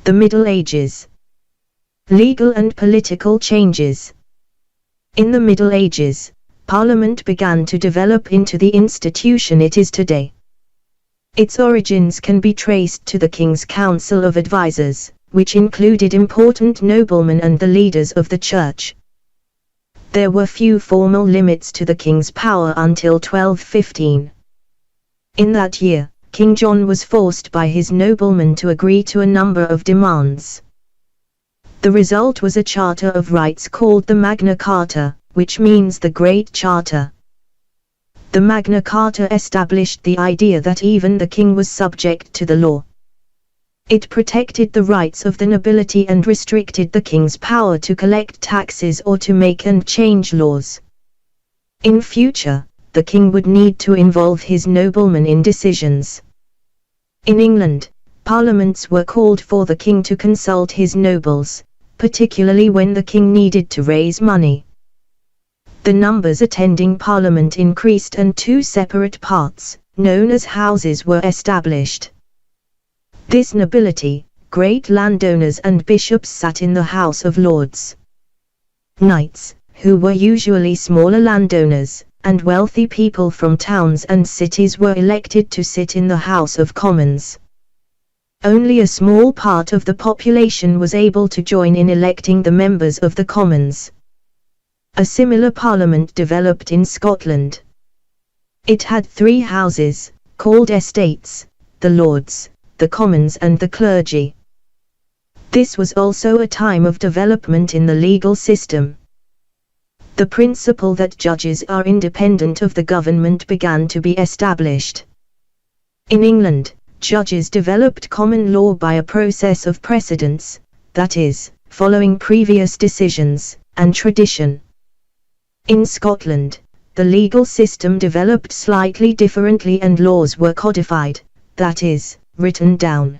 The Middle Ages. Legal and political changes. In the Middle Ages, Parliament began to develop into the institution it is today. Its origins can be traced to the King's Council of Advisors, which included important noblemen and the leaders of the Church. There were few formal limits to the king's power until 1215. In that year, King John was forced by his noblemen to agree to a number of demands. The result was a Charter of Rights called the Magna Carta, which means the Great Charter. The Magna Carta established the idea that even the king was subject to the law. It protected the rights of the nobility and restricted the king's power to collect taxes or to make and change laws. In future, the king would need to involve his noblemen in decisions. In England, parliaments were called for the king to consult his nobles, particularly when the king needed to raise money. The numbers attending Parliament increased and two separate parts, known as houses, were established. This nobility, great landowners and bishops, sat in the House of Lords. Knights, who were usually smaller landowners, and wealthy people from towns and cities were elected to sit in the House of Commons. Only a small part of the population was able to join in electing the members of the Commons. A similar parliament developed in Scotland. It had three houses, called estates: the Lords, the Commons and the clergy. This was also a time of development in the legal system. The principle that judges are independent of the government began to be established. In England, judges developed common law by a process of precedents, that is, following previous decisions, and tradition. In Scotland, the legal system developed slightly differently and laws were codified, that is, written down.